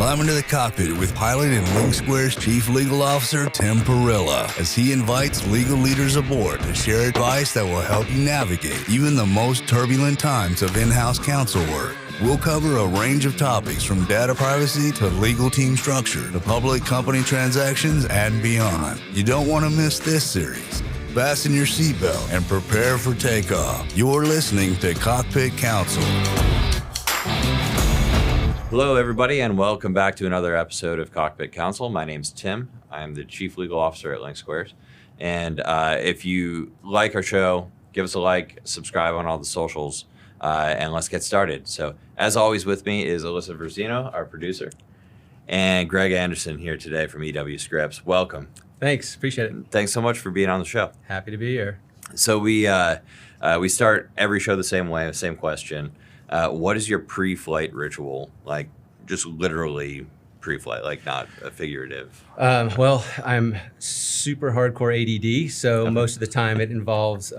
Climb into the cockpit with pilot and Link Square's Chief Legal Officer, Tim Perilla, as he invites legal leaders aboard to share advice that will help you navigate even the most turbulent times of in-house counsel work. We'll cover a range of topics from data privacy to legal team structure to public company transactions and beyond. You don't want to miss this series. Fasten your seatbelt and prepare for takeoff. You're listening to Cockpit Counsel. Hello, everybody, and welcome back to another episode of Cockpit Counsel. My name's Tim. I'm the Chief Legal Officer at Link Squares. And if you like our show, give us a like, subscribe on all the socials, and let's get started. So, as always, with me is Alyssa Verzino, our producer, and Greg Anderson here today from EW Scripps. Welcome. Thanks. Appreciate it. Thanks so much for being on the show. Happy to be here. So we start every show the same way, same question. What is your pre-flight ritual? Like, just literally pre-flight, like not a figurative. Well, I'm super hardcore ADD, so most of the time it involves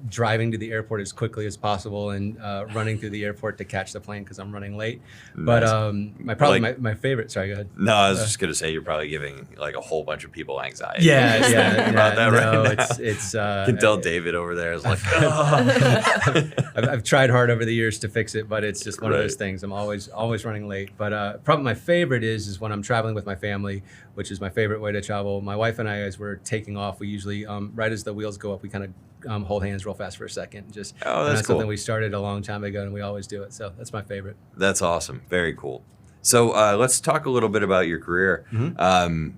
driving to the airport as quickly as possible and running through the airport to catch the plane because I'm running late. Nice. But my favorite. Sorry, go ahead. No, I was just gonna say you're probably giving like a whole bunch of people anxiety. Yeah. About that no, right now. it's. You can tell David over there is like. I've tried hard over the years to fix it, but it's just one of those things. I'm always running late. But probably my favorite is when I'm traveling with my family, which is my favorite way to travel. My wife and I, as we're taking off, we usually, right as the wheels go up, we kind of hold hands real fast for a second. That's cool. Something we started a long time ago, and we always do it. So that's my favorite. That's awesome. Very cool. So let's talk a little bit about your career. Mm-hmm.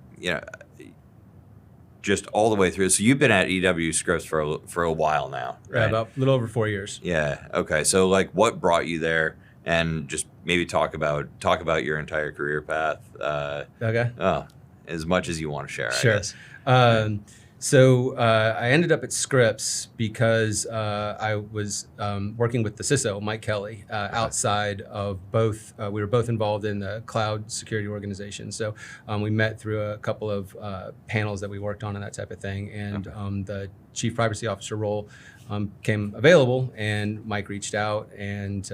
Just all the way through. So you've been at EW Scripps for a while now, right? About a little over 4 years. Yeah. Okay. So like, what brought you there? And just maybe talk about your entire career path. Okay. As much as you want to share. Sure. I guess. So I ended up at Scripps because I was working with the CISO, Mike Kelly, outside of both. We were both involved in the cloud security organization. So we met through a couple of panels that we worked on and that type of thing. And the chief privacy officer role came available, and Mike reached out and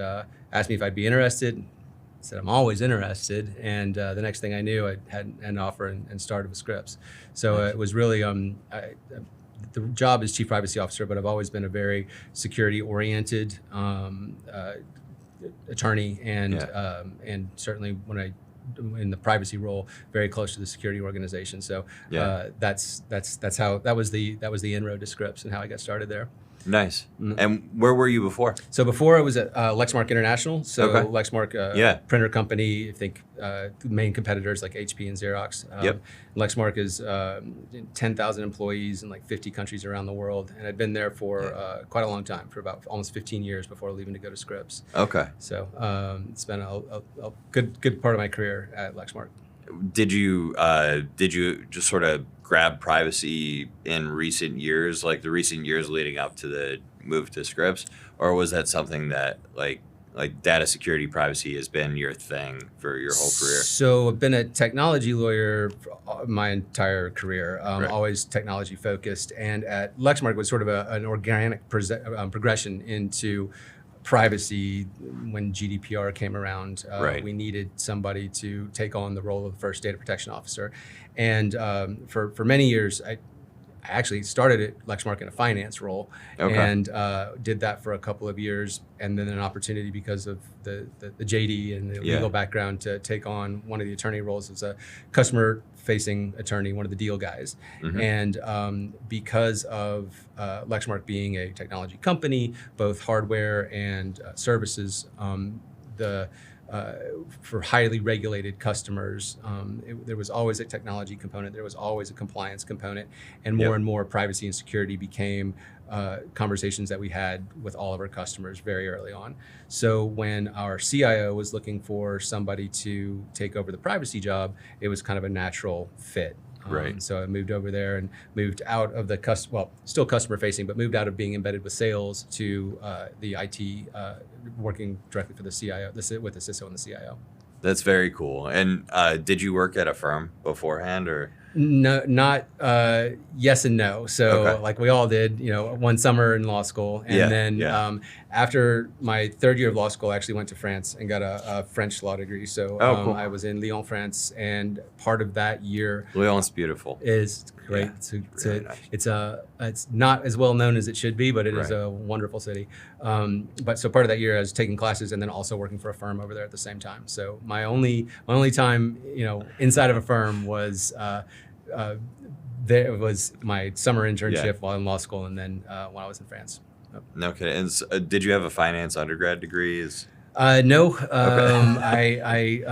asked me if I'd be interested. I said, I'm always interested. And the next thing I knew, I had an offer and started with Scripps. So it was really, the job is chief privacy officer, but I've always been a very security-oriented attorney, and certainly when I in the privacy role, very close to the security organization. So that's how that was the inroad to Scripps and how I got started there. Nice. Mm-hmm. And where were you before? So before I was at Lexmark International. So Lexmark, printer company. I think the main competitors like HP and Xerox. Lexmark is 10,000 employees in like 50 countries around the world, and I'd been there for quite a long time, for about almost 15 years before leaving to go to Scripps. Okay. So it's been a good part of my career at Lexmark. Did you just sort of grab privacy in recent years, like the recent years leading up to the move to Scripps, or was that something that like data security privacy has been your thing for your whole career? So I've been a technology lawyer for my entire career, always technology focused, and at Lexmark was sort of an organic progression into privacy. When GDPR came around, we needed somebody to take on the role of the first data protection officer. And for many years, I actually started at Lexmark in a finance role and did that for a couple of years, and then an opportunity because of the JD and the legal background to take on one of the attorney roles as a customer-facing attorney, one of the deal guys. Mm-hmm. And because of Lexmark being a technology company, both hardware and services, for highly regulated customers, there was always a technology component, there was always a compliance component, and more privacy and security became conversations that we had with all of our customers very early on. So when our CIO was looking for somebody to take over the privacy job, it was kind of a natural fit. So I moved over there and moved out of the still customer facing, but moved out of being embedded with sales to the IT, working directly for the CIO, with the CISO and the CIO. That's very cool. And did you work at a firm beforehand, or? No, not yes and no. So Okay. like we all did, one summer in law school, and Yeah, then yeah. After my third year of law school, I actually went to France and got a French law degree. So Oh, cool. I was in Lyon, France, and part of that year Lyon's beautiful. is great. Yeah, really nice. It's not as well known as it should be, but it is Right. a wonderful city. But so part of that year, I was taking classes and then also working for a firm over there at the same time. So my only time, inside of a firm was. There was my summer internship while in law school, and then when I was in France. Okay. And did you have a finance undergrad degree? No, I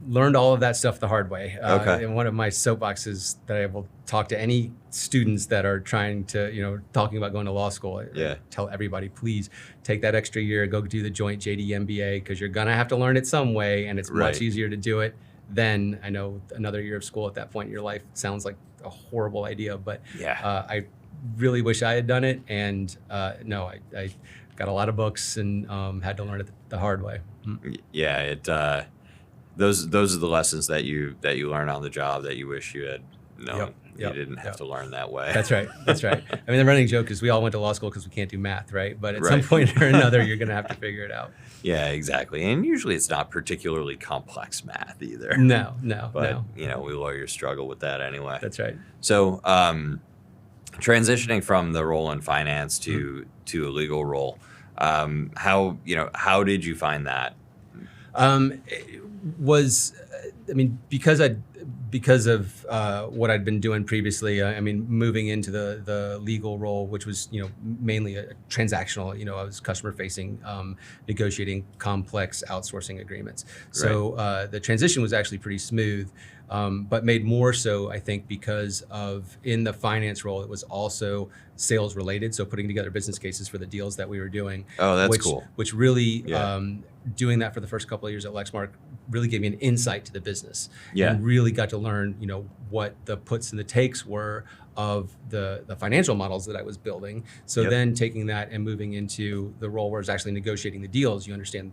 learned all of that stuff the hard way. Okay. And one of my soapboxes that I will talk to any students that are trying to, talking about going to law school. I tell everybody, please take that extra year, go do the joint JD MBA, because you're gonna have to learn it some way, and it's much easier to do it. Then I know another year of school at that point in your life sounds like a horrible idea, but I really wish I had done it. And no, I got a lot of books and had to learn it the hard way. Yeah, those are the lessons that you learn on the job that you wish you had known. You didn't have to learn that way. That's right. I mean, the running joke is we all went to law school because we can't do math, right? But at some point or another, you're going to have to figure it out. Yeah, exactly. And usually it's not particularly complex math either. No. But, we lawyers struggle with that anyway. That's right. So transitioning from the role in finance to a legal role, how did you find that? It was, because of what I'd been doing previously, moving into the legal role, which was, mainly a transactional, I was customer facing, negotiating complex outsourcing agreements. So the transition was actually pretty smooth, but made more so, I think, because of in the finance role, it was also sales related. So putting together business cases for the deals that we were doing. Oh, that's cool. Which really, doing that for the first couple of years at Lexmark really gave me an insight to the business. And really got to learn, what the puts and the takes were of the financial models that I was building. So then taking that and moving into the role where I was actually negotiating the deals, you understand,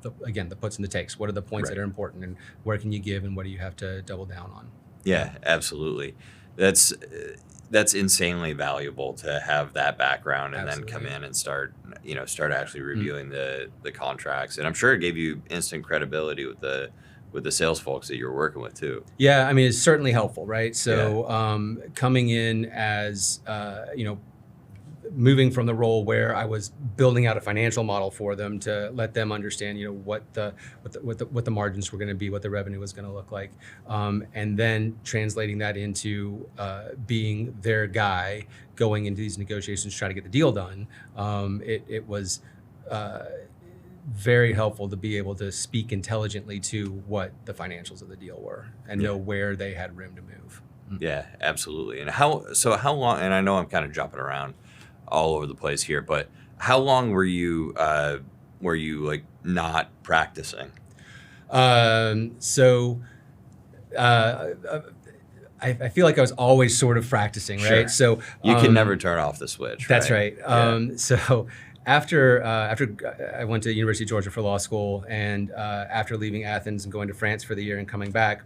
the puts and the takes. What are the points that are important, and where can you give, and what do you have to double down on? Yeah, absolutely. That's insanely valuable to have that background and then come in and start actually reviewing the contracts. And I'm sure it gave you instant credibility with the sales folks that you're working with too. Yeah, it's certainly helpful, right? So coming in as, moving from the role where I was building out a financial model for them to let them understand, what the margins were going to be, what the revenue was going to look like, and then translating that into being their guy going into these negotiations, trying to get the deal done. It was very helpful to be able to speak intelligently to what the financials of the deal were and know where they had room to move. Yeah, absolutely. And how long? And I know I'm kind of jumping around all over the place here, but how long were you like not practicing? I feel like I was always sort of practicing, right? Sure. So you can never turn off the switch. That's right. So after I went to the University of Georgia for law school, and after leaving Athens and going to France for the year and coming back,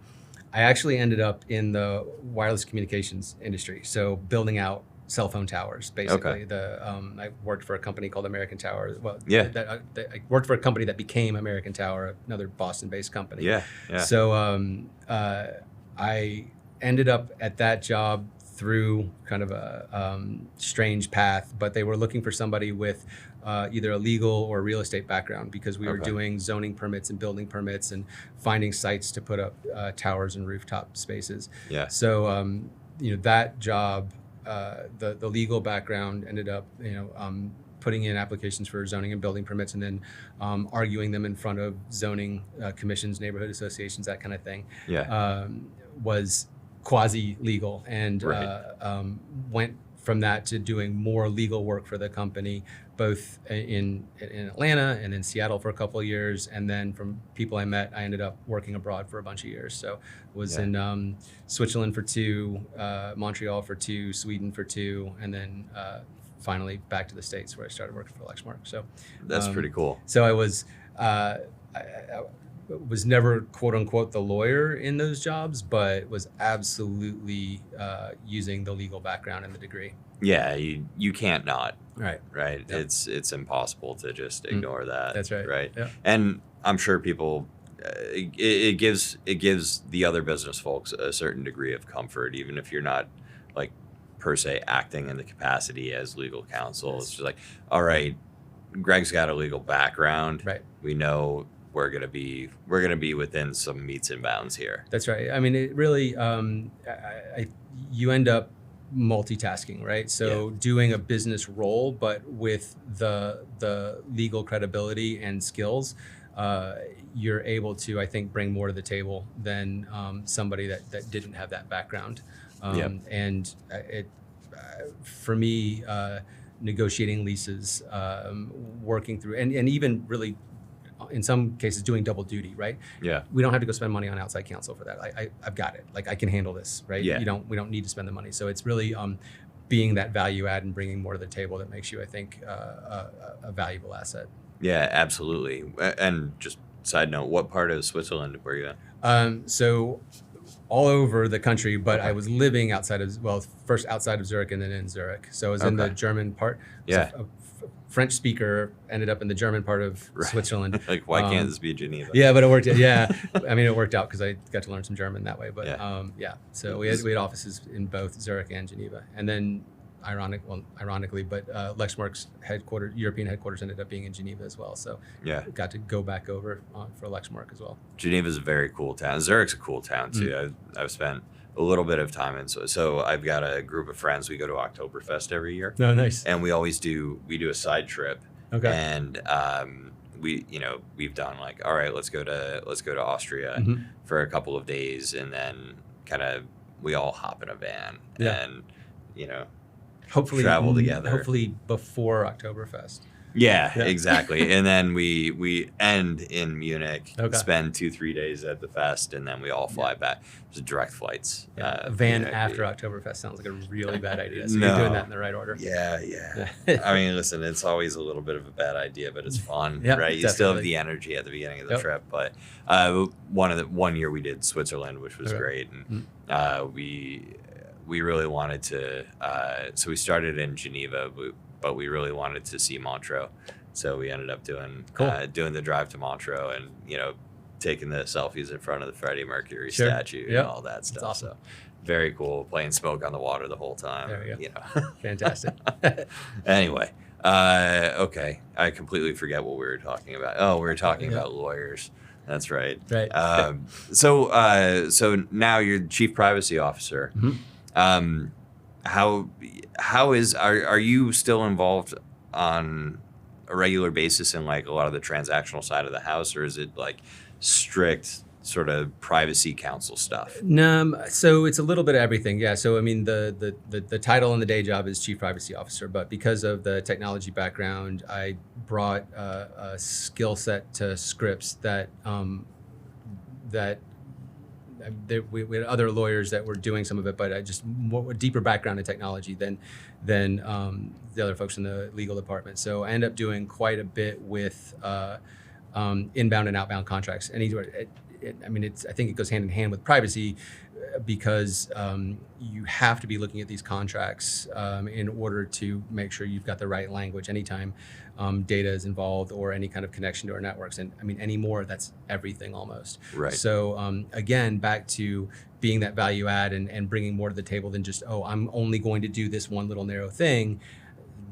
I actually ended up in the wireless communications industry. So building out cell phone towers, basically. I worked for a company called American Tower. Well, I worked for a company that became American Tower, another Boston-based company. Yeah. So I ended up at that job through kind of a strange path, but they were looking for somebody with either a legal or real estate background, because we were doing zoning permits and building permits and finding sites to put up towers and rooftop spaces. Yeah. So that job. The legal background ended up, putting in applications for zoning and building permits, and then arguing them in front of zoning commissions, neighborhood associations, that kind of thing. Was quasi-legal, and went from that to doing more legal work for the company, both in Atlanta and in Seattle for a couple of years. And then from people I met, I ended up working abroad for a bunch of years. So was in Switzerland for 2, Montreal for 2, Sweden for 2, and then finally back to the States, where I started working for Lexmark. So that's pretty cool. So I was was never quote unquote the lawyer in those jobs, but was absolutely using the legal background and the degree. Yeah, you can't not. Right. Right. Yep. It's impossible to just ignore that. That's right. Right. Yeah. And I'm sure people, it gives the other business folks a certain degree of comfort, even if you're not like per se acting in the capacity as legal counsel. Yes. It's just like, all right, Greg's got a legal background. Right. We know we're gonna be within some metes and bounds here. That's right. I mean, it really, you end up multitasking, right? So doing a business role, but with the legal credibility and skills, you're able to, I think, bring more to the table than somebody that didn't have that background. And for me, negotiating leases, working through, and even really, in some cases, doing double duty, right? Yeah. We don't have to go spend money on outside counsel for that. I've got it. Like, I can handle this, right? Yeah. We don't need to spend the money. So it's really being that value add and bringing more to the table that makes you, I think, a valuable asset. Yeah, absolutely. And just side note, what part of Switzerland were you in? So all over the country, but I was living first outside of Zurich and then in Zurich. So I was in the German part. Yeah. So a French speaker, ended up in the German part of Switzerland. Like, why can't this be Geneva? Yeah, but it worked. Yeah, I mean, it worked out because I got to learn some German that way. But so we had offices in both Zurich and Geneva, and then ironically, but Lexmark's European headquarters ended up being in Geneva as well. So got to go back over for Lexmark as well. Geneva's a very cool town. Zurich's a cool town too. I've spent a little bit of time in. So I've got a group of friends. We go to Oktoberfest every year. No, nice. And we do a side trip. Okay. And we've done like, all right, let's go to Austria for a couple of days, and then kind of we all hop in a van and hopefully travel together. Hopefully before Oktoberfest. Yeah, exactly. And then we end in Munich, spend 2-3 days at the fest, and then we all fly back. There's direct flights. A van after Oktoberfest sounds like a really bad idea. So you're doing that in the right order. Yeah. I mean, listen, it's always a little bit of a bad idea, but it's fun, right? You still have the energy at the beginning of the trip. But one year we did Switzerland, which was great, and we really wanted to. So we started in Geneva, but we really wanted to see Montreux, so we ended up doing the drive to Montreux, and taking the selfies in front of the Freddie Mercury statue and all that stuff. That's awesome. So very cool, playing Smoke on the Water the whole time. There we go. Fantastic. Anyway, okay, I completely forget what we were talking about. Oh, we were talking about lawyers. That's right. Right. So now you're the chief privacy officer. Are you still involved on a regular basis in like a lot of the transactional side of the house, or is it like strict sort of privacy counsel stuff? No, so it's a little bit of everything. Yeah. So I mean, the title and the day job is chief privacy officer, but because of the technology background, I brought a skill set to Scripps that we had other lawyers that were doing some of it, but I just a deeper background in technology than the other folks in the legal department. So I end up doing quite a bit with inbound and outbound contracts. I think it goes hand in hand with privacy because you have to be looking at these contracts in order to make sure you've got the right language anytime data is involved or any kind of connection to our networks. And I mean, anymore, that's everything almost. Right. So again, back to being that value add and bringing more to the table than just, I'm only going to do this one little narrow thing.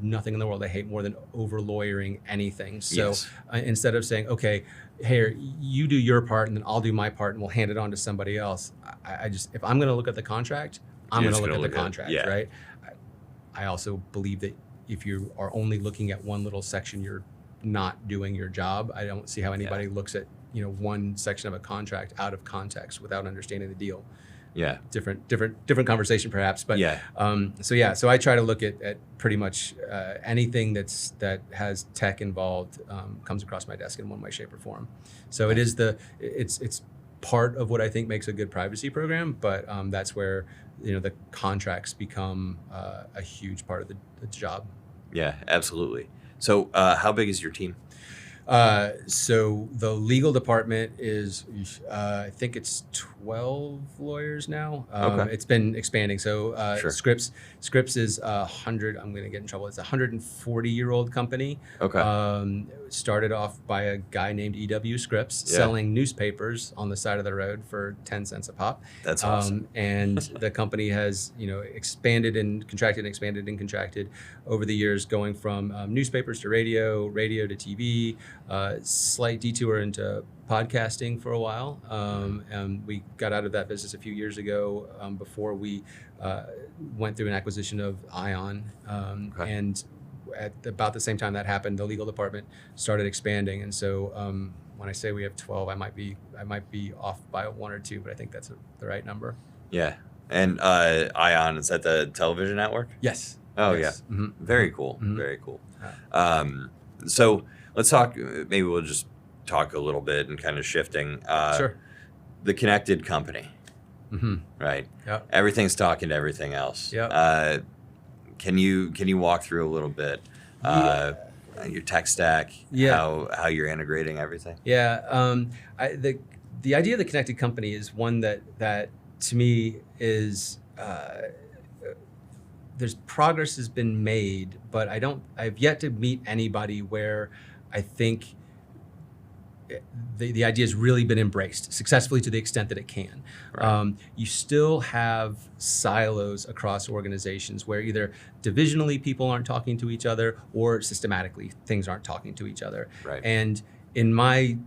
Nothing in the world I hate more than over lawyering anything. So instead of saying, okay, here, you do your part and then I'll do my part and we'll hand it on to somebody else. I just, if I'm going to look at the contract, I'm going to look at the contract, right? I also believe that if you are only looking at one little section, you're not doing your job. I don't see how anybody looks at, one section of a contract out of context without understanding the deal. Yeah. Different conversation perhaps, but so I try to look at pretty much anything that has tech involved comes across my desk in one way, shape, or form. So it's part of what I think makes a good privacy program, but that's where the contracts become a huge part of the job. Yeah, absolutely. So how big is your team? So the legal department is, I think it's 12 lawyers now. Okay. It's been expanding. So Sure. Scripps is 100. I'm going to get in trouble. It's a 140-year-old company. Okay. Started off by a guy named E.W. Scripps selling newspapers on the side of the road for 10 cents a pop. That's awesome. And the company has, expanded and contracted over the years, going from newspapers to radio to TV, slight detour into podcasting for a while. And we got out of that business a few years ago before we went through an acquisition of Ion. And at about the same time that happened, the legal department started expanding. And so when I say we have 12, I might be off by one or two, but I think that's the right number. Yeah. And Ion, is that the television network? Yes. Oh, yes. yeah. Mm-hmm. Very cool. Mm-hmm. Very cool. So let's talk, maybe we'll just talk a little bit and kind of shifting. Sure. The connected company, right? Yep. Everything's talking to everything else. Yep. Can you walk through a little bit your tech stack, how you're integrating everything? Yeah. The idea of the connected company is one that to me is there's progress has been made, but I've yet to meet anybody where I think the idea has really been embraced successfully to the extent that it can. Right. You still have silos across organizations where either divisionally people aren't talking to each other or systematically things aren't talking to each other. Right. And in my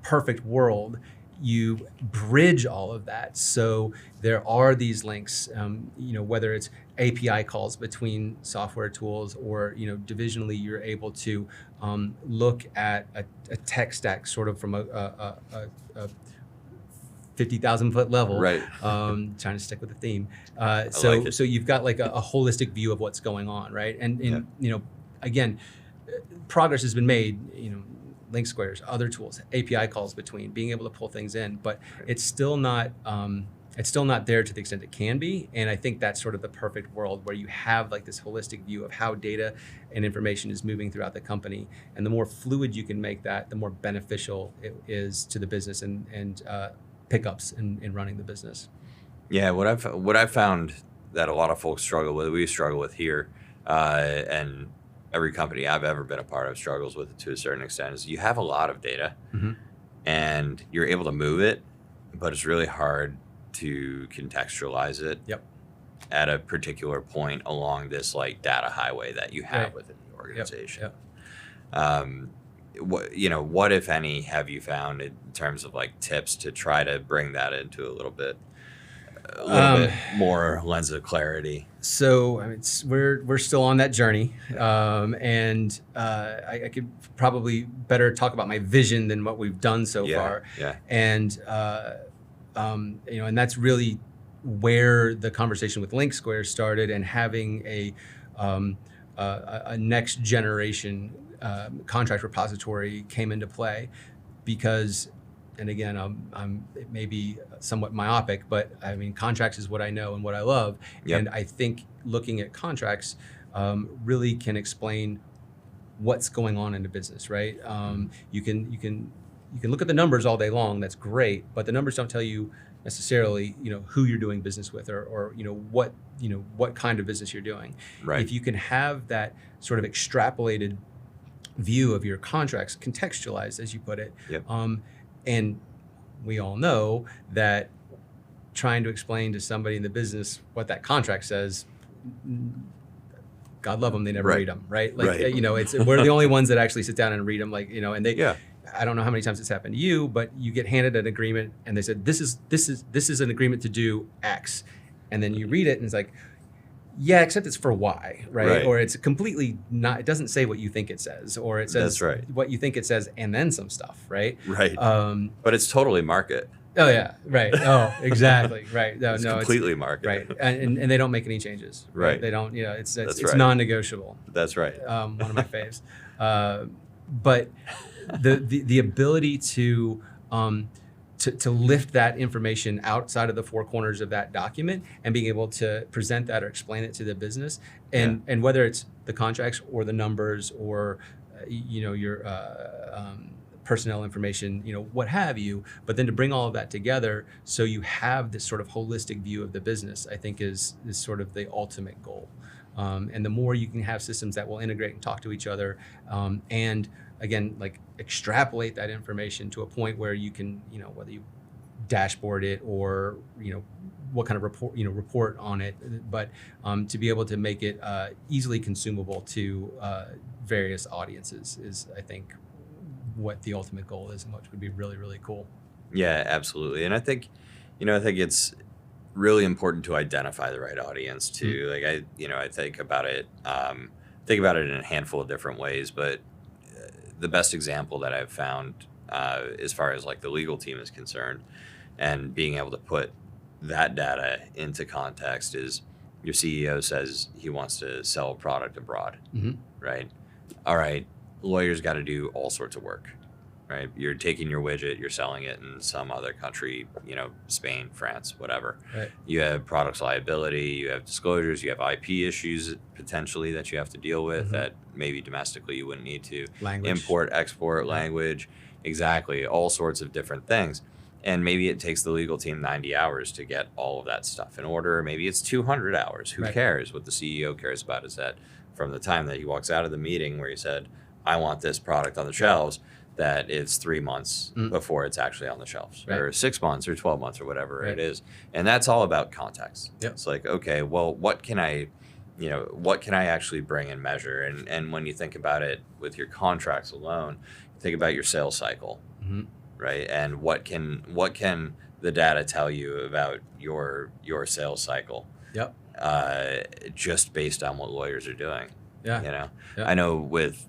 perfect world, you bridge all of that. So there are these links, whether it's API calls between software tools or, divisionally, you're able to look at a tech stack sort of from a 50,000 foot level. Right. Trying to stick with the theme. So you've got like a holistic view of what's going on, right? And again, progress has been made, link squares, other tools, API calls between, being able to pull things in, but it's still not there to the extent it can be. And I think that's sort of the perfect world where you have like this holistic view of how data and information is moving throughout the company. And the more fluid you can make that, the more beneficial it is to the business and pickups in running the business. Yeah, what I've found that a lot of folks we struggle with here, and every company I've ever been a part of struggles with it to a certain extent, is you have a lot of data and you're able to move it, but it's really hard to contextualize it at a particular point along this like data highway that you have within the organization. What if any have you found in terms of like tips to try to bring that into a little bit more lens of clarity? So we're still on that journey, and I could probably better talk about my vision than what we've done so far. Yeah. And and that's really where the conversation with Link Square started, and having a next generation contract repository came into play, because. And again, it may be somewhat myopic, but I mean, contracts is what I know and what I love. Yep. And I think looking at contracts really can explain what's going on in the business, right? You can look at the numbers all day long. That's great, but the numbers don't tell you necessarily, who you're doing business with, or what kind of business you're doing. Right. If you can have that sort of extrapolated view of your contracts, contextualized, as you put it. Yep. And we all know that trying to explain to somebody in the business what that contract says, God love them, they never read them, right? Like, we're the only ones that actually sit down and read them, like, and they, I don't know how many times it's happened to you, but you get handed an agreement and they said, this is an agreement to do X. And then you read it and it's like, yeah, except it's for Y, right? Or it's completely not, it doesn't say what you think it says, or it says what you think it says and then some stuff, right? Right. But it's totally market. Oh, yeah, right. Oh, exactly, right. No, it's completely market. Right, and they don't make any changes. Right. They don't, it's non-negotiable. That's right. One of my faves. But the ability to lift that information outside of the four corners of that document and being able to present that or explain it to the business, and whether it's the contracts or the numbers or your personnel information, what have you, but then to bring all of that together so you have this sort of holistic view of the business, I think is sort of the ultimate goal. And the more you can have systems that will integrate and talk to each other, and again, like extrapolate that information to a point where you can, whether you dashboard it or, what kind of report on it, but to be able to make it easily consumable to various audiences is, I think, what the ultimate goal is, and which would be really, really cool. Yeah, absolutely. And I think it's really important to identify the right audience too. Like I think about it in a handful of different ways, but the best example that I've found as far as like the legal team is concerned and being able to put that data into context is your CEO says he wants to sell a product abroad, right? All right, lawyers got to do all sorts of work, right? You're taking your widget, you're selling it in some other country, Spain, France, whatever. Right. You have products liability, you have disclosures, you have IP issues potentially that you have to deal with that maybe domestically you wouldn't need to. Language. Import, export, language, exactly, all sorts of different things. And maybe it takes the legal team 90 hours to get all of that stuff in order. Maybe it's 200 hours. Who cares? What the CEO cares about is that from the time that he walks out of the meeting where he said, I want this product on the shelves, that it's 3 months before it's actually on the shelves, or 6 months or 12 months or whatever it is. And that's all about context. Yep. It's like, okay, well, what can I actually bring and measure? And when you think about it with your contracts alone, think about your sales cycle, right? And what can the data tell you about your sales cycle? Yep. Just based on what lawyers are doing. Yeah. I know with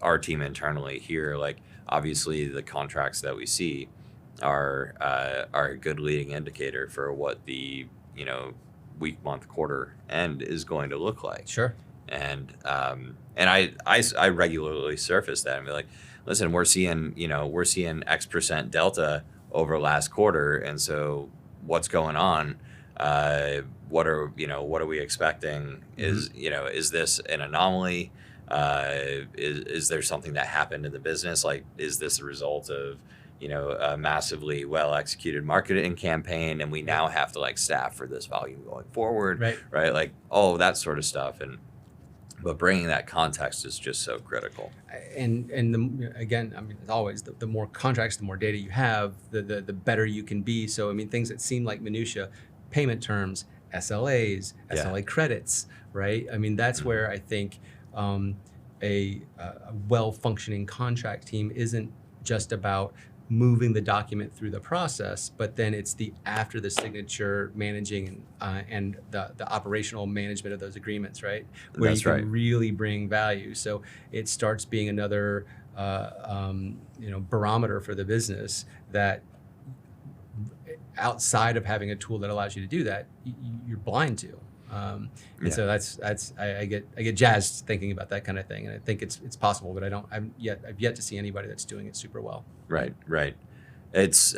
our team internally here, like obviously the contracts that we see are a good leading indicator for what the week, month, quarter end is going to look like. Sure. And I regularly surface that and be like, listen, we're seeing X% delta over last quarter, and so what's going on? What are we expecting? Is this an anomaly? Is there something that happened in the business? Like, is this a result of a massively well executed marketing campaign, and we now have to like staff for this volume going forward, right? Like all of that sort of stuff. But bringing that context is just so critical. And again, I mean, as always, the more contracts, the more data you have, the better you can be. So I mean, things that seem like minutia, payment terms, SLAs, SLA credits, right? I mean, that's where I think a well-functioning contract team isn't just about moving the document through the process, but then it's the after the signature managing and the operational management of those agreements, right? Where you can really bring value. So it starts being another barometer for the business that outside of having a tool that allows you to do that, you're blind to. And so I get jazzed thinking about that kind of thing, and I think it's possible, but I've yet to see anybody that's doing it super well. Right. It's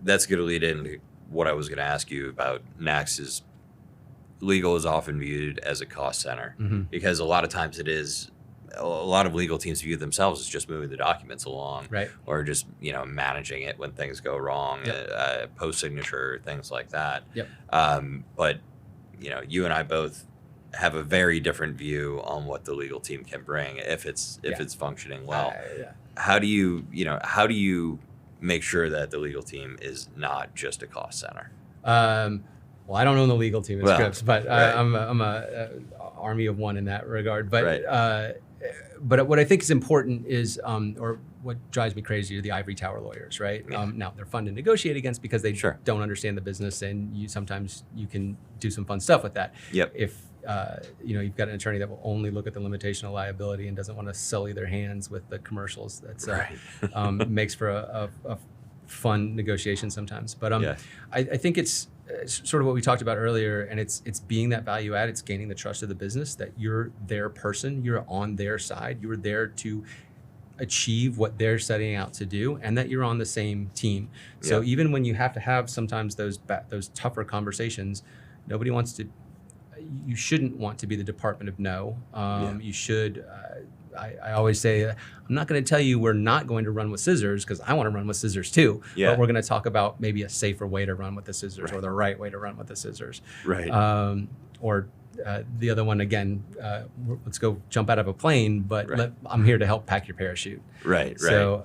that's going to lead into what I was going to ask you about next. Is legal is often viewed as a cost center because a lot of times it is. A lot of legal teams view themselves as just moving the documents along, or just managing it when things go wrong, post signature, things like that. But you and I both have a very different view on what the legal team can bring if it's functioning well. How do you make sure that the legal team is not just a cost center? Well, I don't own the legal team at Scripps, but I'm a army of one in that regard. But what I think is important is, or what drives me crazy, are the ivory tower lawyers, right? Now they're fun to negotiate against because they don't understand the business, and sometimes you can do some fun stuff with that. If you've got an attorney that will only look at the limitation of liability and doesn't want to sully their hands with the commercials, that's makes for a fun negotiation sometimes. But I think it's sort of what we talked about earlier, and it's being that value add. It's gaining the trust of the business that you're their person, you're on their side, you're there to achieve what they're setting out to do, and that you're on the same team. So even when you have to have sometimes those tougher conversations, nobody wants to you shouldn't want to be the department of no. You should. I always say, I'm not going to tell you we're not going to run with scissors, because I want to run with scissors too. Yeah. But we're going to talk about maybe a safer way to run with the scissors, Right. or the right way to run with the scissors. Right. Or the other one, again, let's go jump out of a plane, but Right. I'm here to help pack your parachute. Right. So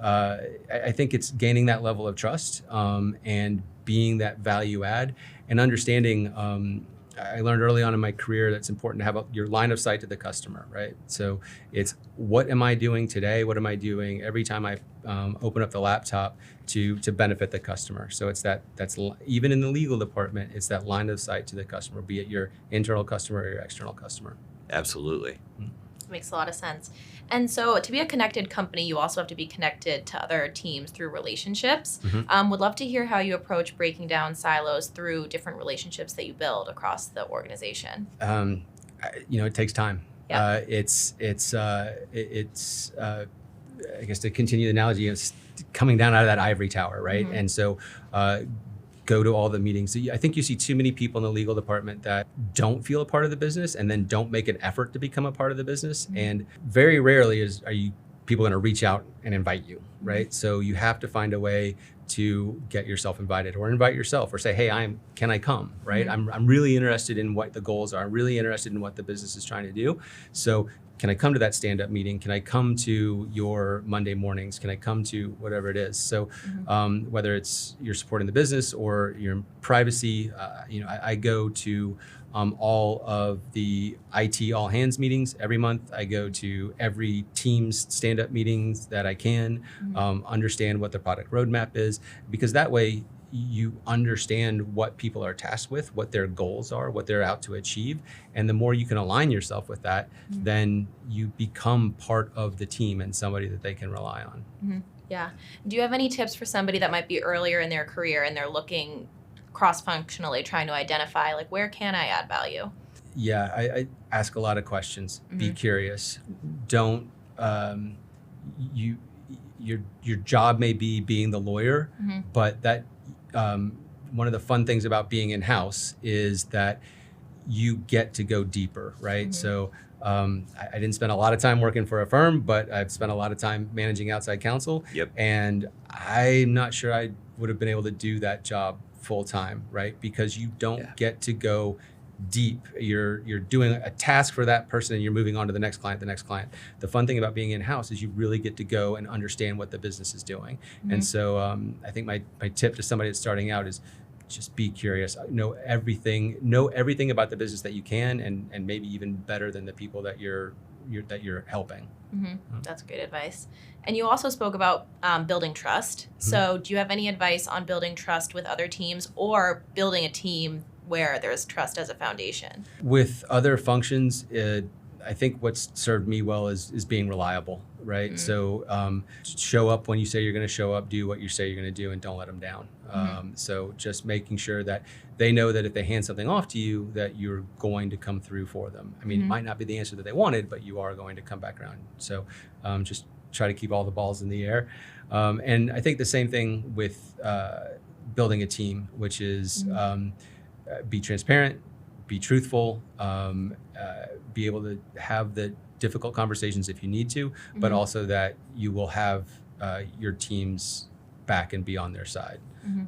I think it's gaining that level of trust, and being that value add, and understanding. I learned early on in my career that it's important to have your line of sight to the customer, right? So it's, what am I doing today? What am I doing every time I open up the laptop to benefit the customer? So it's even in the legal department, it's that line of sight to the customer, be it your internal customer or your external customer. Absolutely. Makes a lot of sense. And so to be a connected company, you also have to be connected to other teams through relationships. Would love to hear how you approach breaking down silos through different relationships that you build across the organization. It takes time. Yeah. I guess, to continue the analogy, it's coming down out of that ivory tower, right? And so go to all the meetings. I think you see too many people in the legal department that don't feel a part of the business, and then don't make an effort to become a part of the business. And very rarely are you people going to reach out and invite you, right? So you have to find a way to get yourself invited, or invite yourself, or say, hey, can I come, right? I'm really interested in what the goals are. I'm really interested in what the business is trying to do. So can I come to that stand-up meeting? Can I come to your Monday mornings? Can I come to whatever it is? So whether it's you're supporting the business or you're in privacy, I go to all of the IT all hands meetings every month. I go to every team's stand-up meetings that I can, understand what the product roadmap is, because that way you understand what people are tasked with, what their goals are, what they're out to achieve. And the more you can align yourself with that, then you become part of the team and somebody that they can rely on. Yeah. Do you have any tips for somebody that might be earlier in their career and they're looking cross-functionally, trying to identify, like, where can I add value? Yeah, I ask a lot of questions. Be curious. Don't, your job may be being the lawyer, but that, one of the fun things about being in-house is that you get to go deeper, right? So I didn't spend a lot of time working for a firm, but I've spent a lot of time managing outside counsel. Yep. And I'm not sure I would have been able to do that job full time, right? Because you don't get to go deep. You're doing a task for that person and you're moving on to the next client. The fun thing about being in-house is you really get to go and understand what the business is doing. And so I think my tip to somebody that's starting out is just be curious. Know everything about the business that you can, and maybe even better than the people that you're helping. That's great advice. And you also spoke about building trust. So do you have any advice on building trust with other teams, or building a team where there's trust as a foundation? With other functions, I think what's served me well is being reliable, right? So show up when you say you're going to show up, do what you say you're going to do, and don't let them down. So just making sure that they know that if they hand something off to you, that you're going to come through for them. I mean, it might not be the answer that they wanted, but you are going to come back around. So just try to keep all the balls in the air. And I think the same thing with building a team, which is be transparent, be truthful, be able to have the difficult conversations if you need to, but also that you will have your team's back and be on their side.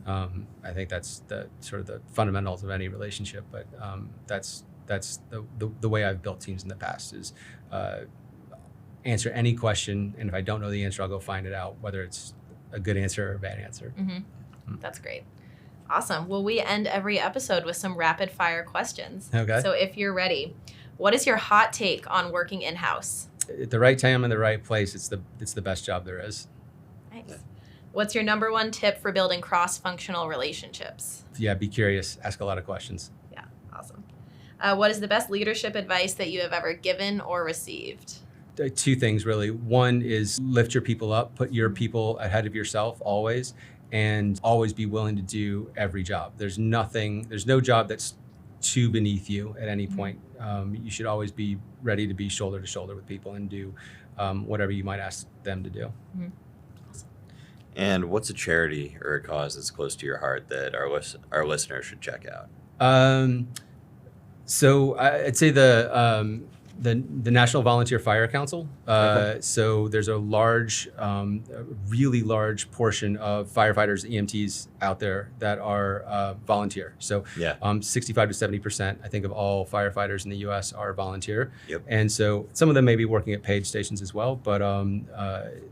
I think that's the sort of the fundamentals of any relationship, but that's the way I've built teams in the past is answer any question, and if I don't know the answer, I'll go find it out, whether it's a good answer or a bad answer. That's great. Awesome. Well, we end every episode with some rapid fire questions. Okay. So if you're ready, what is your hot take on working in-house? At the right time in the right place, it's the best job there is. Nice. What's your number one tip for building cross-functional relationships? Yeah, be curious, ask a lot of questions. Yeah, awesome. What is the best leadership advice that you have ever given or received? Two things really. One is lift your people up, put your people ahead of yourself always, and always be willing to do every job. There's no job that's too beneath you at any point. You should always be ready to be shoulder to shoulder with people and do whatever you might ask them to do. Awesome. And what's a charity or a cause that's close to your heart that our listeners should check out? So I'd say the National Volunteer Fire Council. Okay. So there's a large, really large portion of firefighters, EMTs out there that are volunteer. So Yeah. 65 to 70%, I think, of all firefighters in the U.S. are volunteer. Yep. And so some of them may be working at paid stations as well, but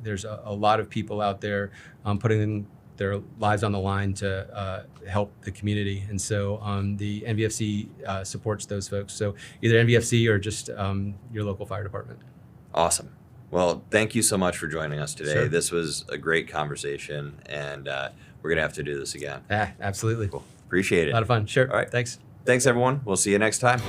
there's a lot of people out there putting their lives on the line to help the community. And so the NVFC supports those folks. So either NVFC or just your local fire department. Awesome. Well, thank you so much for joining us today. Sure. This was a great conversation, and we're going to have to do this again. Absolutely. Cool. Appreciate it. A lot of fun. Sure. All right. Thanks. Thanks, everyone. We'll see you next time.